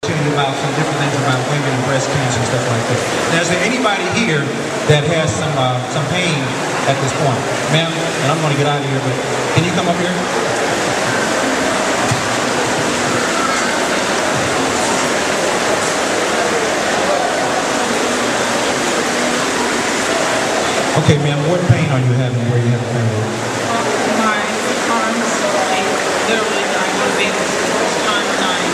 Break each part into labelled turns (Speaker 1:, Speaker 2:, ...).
Speaker 1: About some different things about women and breast cancer and stuff like that. Now, is there anybody here that has some pain at this point? Ma'am, and I'm going to get out of here, but can you come up here? Okay, ma'am, what pain are you having? Where you have pain?
Speaker 2: My arms, literally, I was able to the first time tonight.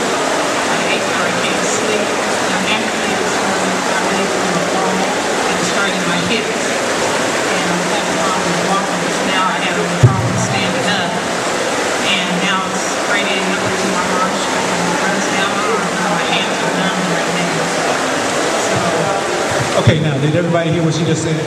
Speaker 2: I can't sleep. I'm actually this morning, I laid on the wall and started my hips. And I was having problems walking. Now I have no problem standing up. And now it's radiating up into my arms. It runs down my arm. My hands are numb right now. So.
Speaker 1: Okay, now, did everybody hear what she just said?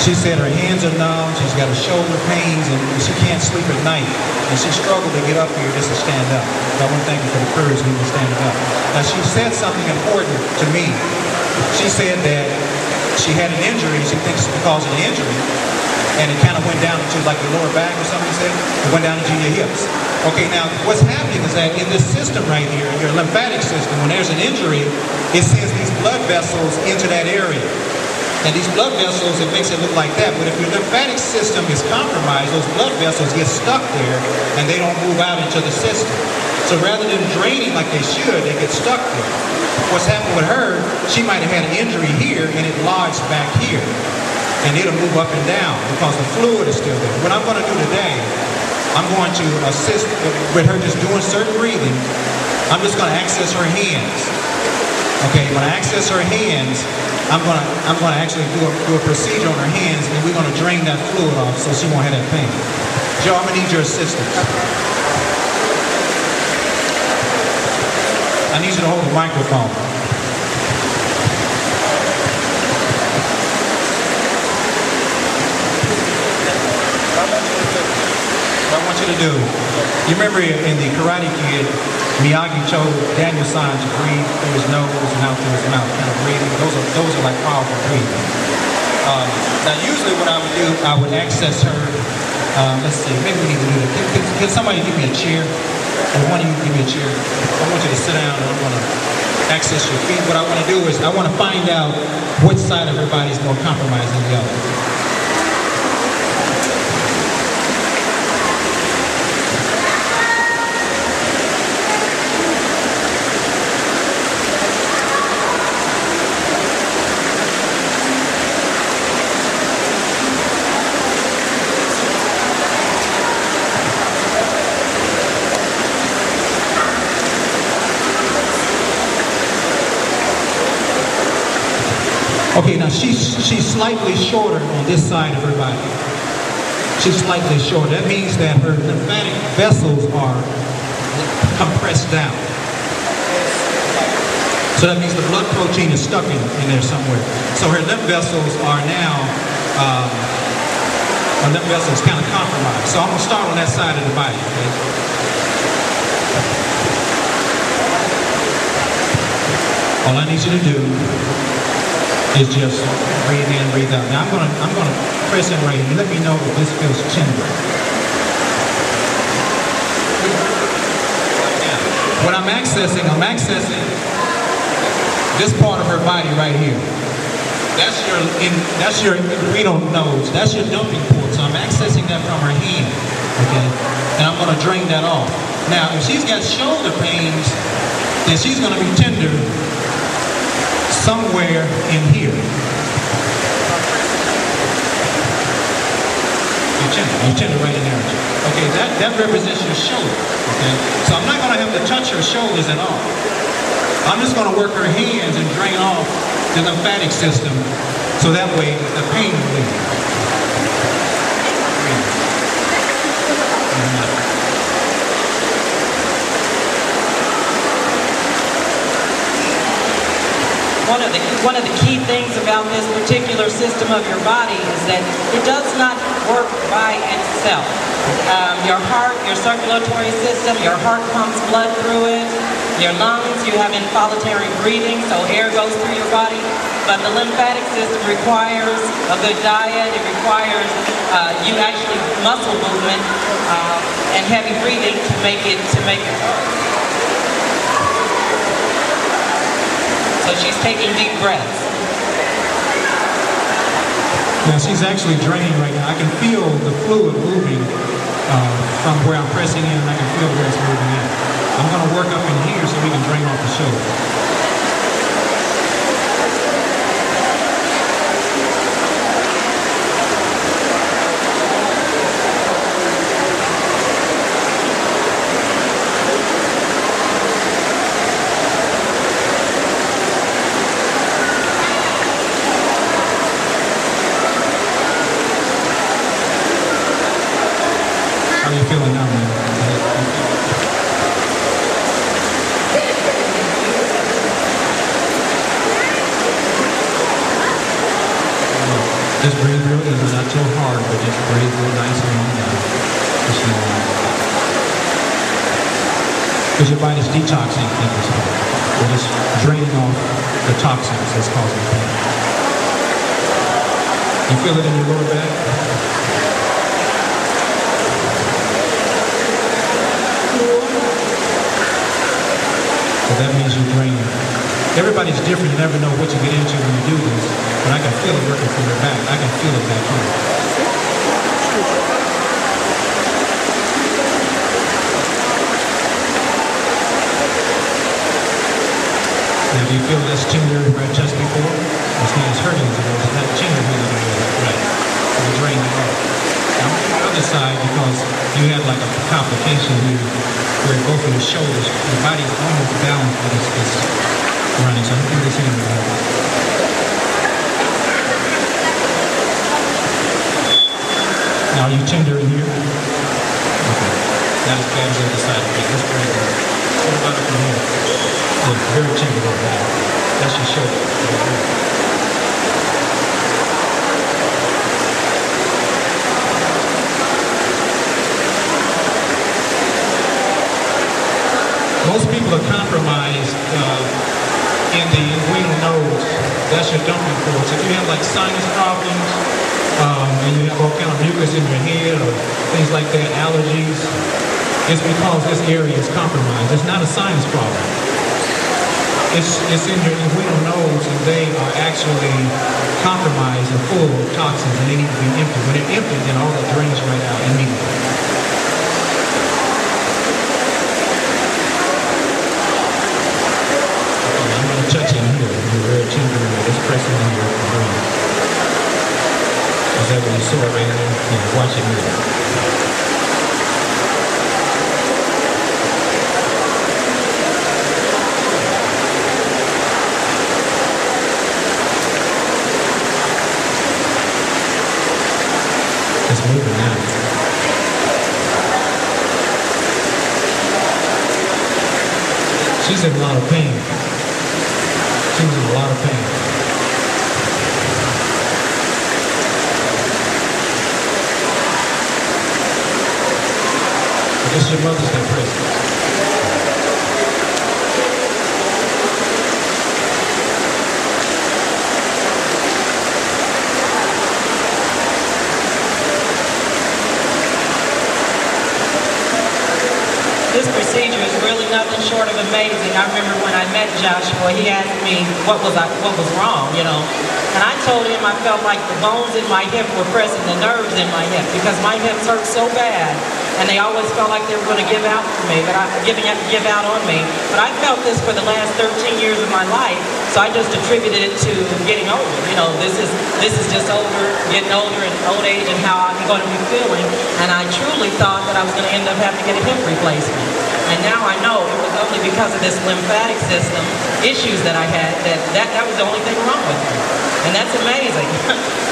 Speaker 1: She said her hands are numb, she's got her shoulder pains, and she can't sleep at night. And she struggled to get up here just to stand up. So I want to thank you for the courage of even standing up. Now, she said something important to me. She said that she had an injury, she thinks it's because of the injury, and it kind of went down into like your lower back or something, you said? It went down into your hips. Okay, now, what's happening is that in this system right here, your lymphatic system, when there's an injury, it sends these blood vessels into that area. And these blood vessels, it makes it look like that. But if your lymphatic system is compromised, those blood vessels get stuck there and they don't move out into the system. So rather than draining like they should, they get stuck there. What's happened with her, she might have had an injury here and it lodged back here. And it'll move up and down because the fluid is still there. What I'm going to do today, I'm going to assist with her just doing certain breathing. I'm just going to access her hands. Okay, when I access her hands, I'm gonna actually do a procedure on her hands, and we're gonna drain that fluid off so she won't have that pain. Joe, I'm gonna need your assistance. I need you to hold the microphone. What I want you to do, you remember in the Karate Kid, Miyagi told Yamson to breathe through his nose and out through his mouth, kind of breathing. Those are like powerful breathing. Now, usually what I would do, I would access her. Let's see, maybe we need to do that. Can somebody give me a chair? Or one of you give me a chair? I want you to sit down and I'm going to access your feet. What I want to do is I want to find out which side of her body is more compromised than the other. Okay, now she's slightly shorter on this side of her body. She's slightly shorter. That means that her lymphatic vessels are compressed down. So that means the blood protein is stuck in there somewhere. So her lymph vessels are now, her lymph vessels kind of compromised. So I'm going to start on that side of the body. Okay? All I need you to do is just breathe in, breathe out. Now I'm gonna press in right here. Let me know if this feels tender. What I'm accessing this part of her body right here. That's your renal nodes. That's your dumping port. So I'm accessing that from her hand. Okay? And I'm gonna drain that off. Now, if she's got shoulder pains, then she's gonna be tender somewhere in here. You're tender right in there. Okay, that represents your shoulder. Okay, so I'm not going to have to touch her shoulders at all. I'm just going to work her hands and drain off the lymphatic system so that way the pain will leave.
Speaker 3: One of the key things about this particular system of your body is that it does not work by itself. Your heart, your circulatory system, your heart pumps blood through it. Your lungs, you have involuntary breathing, so air goes through your body. But the lymphatic system requires a good diet. It requires you actually muscle movement and heavy breathing to make it work. So she's taking deep breaths.
Speaker 1: Now she's actually draining right now. I can feel the fluid moving from where I'm pressing in, and I can feel where it's moving in. I'm going to work up in here so we can drain off the shoulder. How are you feeling now, man? Just breathe real easy, not too hard, but just breathe real nice and long down. Just long. Because your body's detoxing at this point. We're just draining off the toxins that's causing pain. You feel it in your lower back? So that means you're draining. Everybody's different. You never know what you get into when you do this. But I can feel it working from your back. I can feel it back here. Now, do you feel less tender where it just before? It's not as hurting as it was. It's not tender really anymore. Right. So we drain it off. Now, on the other side, because you had like a complication here where both of your shoulders, your body's almost balanced, but it's running. So I'm going to do this in your head. Now, are you tender in here? Okay. Not as bad as the other side. Okay, let's bring it. What about up in here? Look, very tender over there. That's your shoulder. Most people are compromised in the inguinal nose. That's your dumping force. If you have like sinus problems, and you have all kind of mucus in your head or things like that, allergies, it's because this area is compromised. It's not a sinus problem. It's in your inguinal nose, and they are actually compromised and full of toxins, and they need to be empty. When they're empty, then all that drains right out immediately. Touch in here. You're very tender in here. Just press in here and breathe. Is that what you saw right there? Yeah, watch it move. It's moving now. She's in a lot of pain. She was in a lot of pain. I guess your mother's not present.
Speaker 3: This procedure is really nothing short of amazing. I remember when I met Joshua, he asked me what was wrong, you know. And I told him I felt like the bones in my hip were pressing the nerves in my hip because my hips hurt so bad. And they always felt like they were going to give out for me, give out on me. But I felt this for the last 13 years of my life, so I just attributed it to getting older. You know, this is just getting older and old age and how I'm going to be feeling. And I truly thought that I was going to end up having to get a hip replacement. And now I know it was only because of this lymphatic system issues that I had that was the only thing wrong with me. And that's amazing.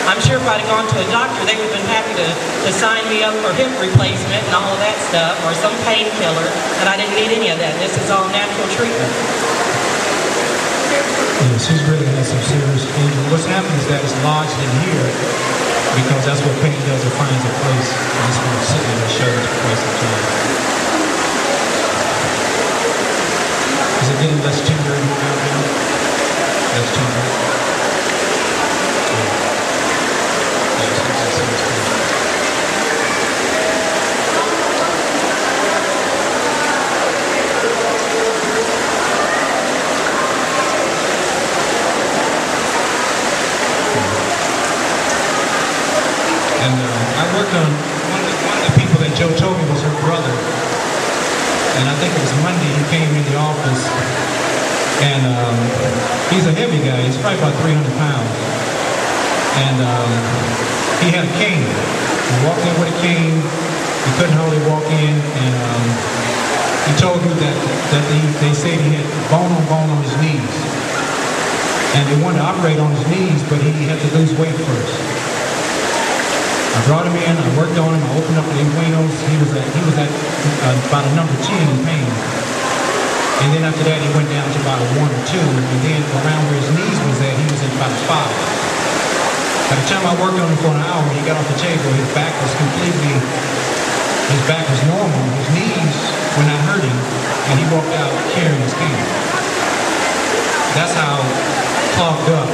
Speaker 3: I'm sure if I'd have gone to a doctor, they would have been happy to sign me up for hip replacement and all of that stuff, or some painkiller, and I didn't need any of that. This is all natural treatment.
Speaker 1: Yeah, she's really had some serious injury. What's happened is that it's lodged in here because that's what pain does. It finds a place, and it's been sitting in the shoulders for quite some time. Is it getting less tender in here now? Less tender. And he's a heavy guy. He's probably about 300 pounds. And he had a cane. He walked in with a cane. He couldn't hardly walk in. And he told me that they said he had bone on his knees. And they wanted to operate on his knees, but he had to lose weight first. I brought him in, I worked on him, I opened up the inguinals. He was at about a number 10 in pain. And then after that, he went down to about a 1 or 2. And then around where his knees was at, he was at about a 5. By the time I worked on him for an hour, he got off the table, his back was normal. His knees were not hurting, and he walked out carrying his cane. That's how clogged up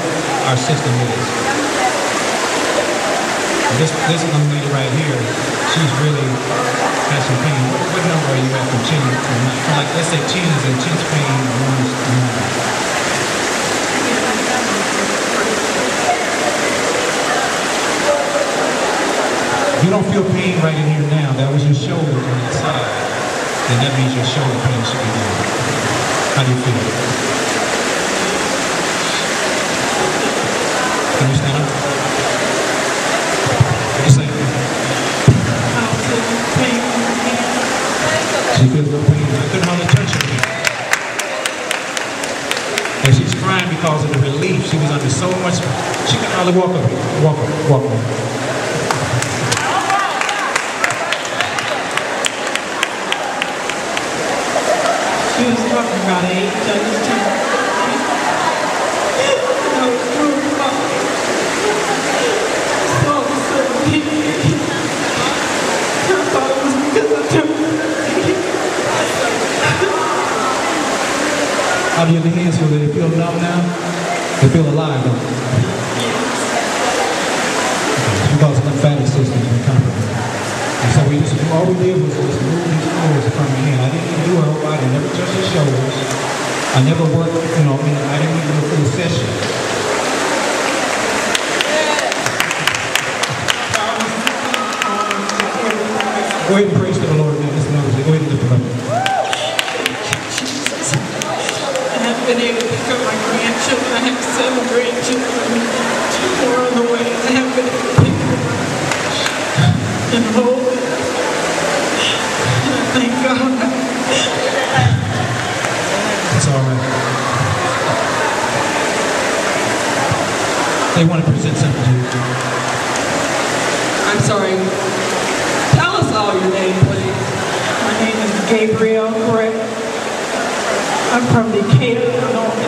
Speaker 1: our system is. This young lady right here, she's really has some pain. What number are you at from 10 to 9? Like, let's say 10 is intense pain, 1 is 9. You don't feel pain right in here now. That was your shoulder on the side. Then that means your shoulder pain should be down. How do you feel? Can you stand up? What do you say? She feels no pain. I couldn't hardly touch her. And she's crying because of the relief. She was under so much. She could hardly walk up. Walk up.
Speaker 2: She was talking about age. I was telling I was really sorry. So I thought it was because of temporary.
Speaker 1: How do your hands feel? Do they feel numb now? They feel alive, don't they? It's because the lymphatic system is compromised. And so all we did was just move these cords from your hand. I didn't even do her whole body. I never touched her shoulders. I never worked, I didn't even do a full session. Go ahead and praise to the Lord now. This Mother's Day. Go ahead and lift him up.
Speaker 2: I haven't been able to pick up my grandchildren. I have 7 grandchildren. 2 more on the way. I haven't been able to pick them up and hold them. And I thank God.
Speaker 1: It's all right. They want to present something to you.
Speaker 4: I'm sorry. Tell us all your name, please.
Speaker 2: My name is Gabrielle, correct? I'm from Decatur, Illinois.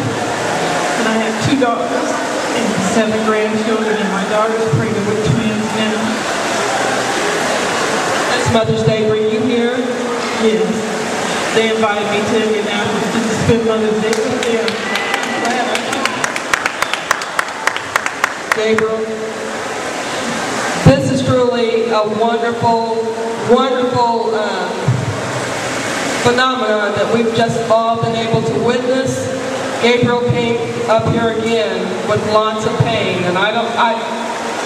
Speaker 2: And I have 2 daughters and 7 grandchildren, and my daughter's pregnant with twins now.
Speaker 4: This Mother's Day, bring you here?
Speaker 2: Yes. They invited me to Indianapolis to spend Mother's Day with them. I'm glad I came.
Speaker 4: Gabriel, this is truly a wonderful phenomenon that we've just all been able to witness. Gabriel came up here again with lots of pain, and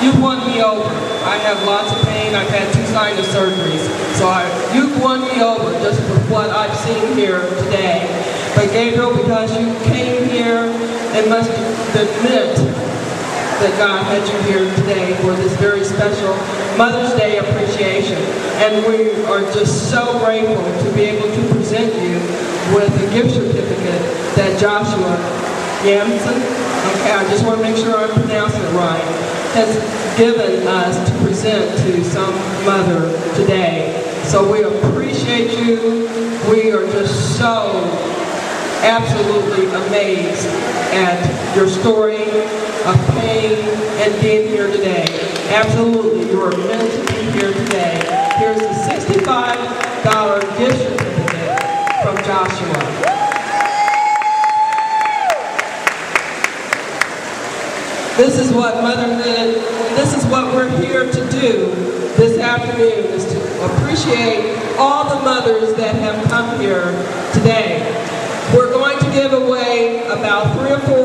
Speaker 4: you've won me over. I have lots of pain. I've had 2 sinus surgeries. So you've won me over just with what I've seen here today. But Gabriel, because you came here, it must have meant that God had you here today for this very special Mother's Day appreciation. And we are just so grateful to be able to present you with a gift certificate that Joshua Yamson, okay, I just want to make sure I'm pronouncing it right, has given us to present to some mother today. So we appreciate you. We are just so absolutely amazed at your story of pain and being here today. Absolutely, you are meant to be here today. Here's a $65 gift certificate from Joshua. This is what motherhood, this is what we're here to do this afternoon, is to appreciate all the mothers that have come here today. We're going to give away about 3 or 4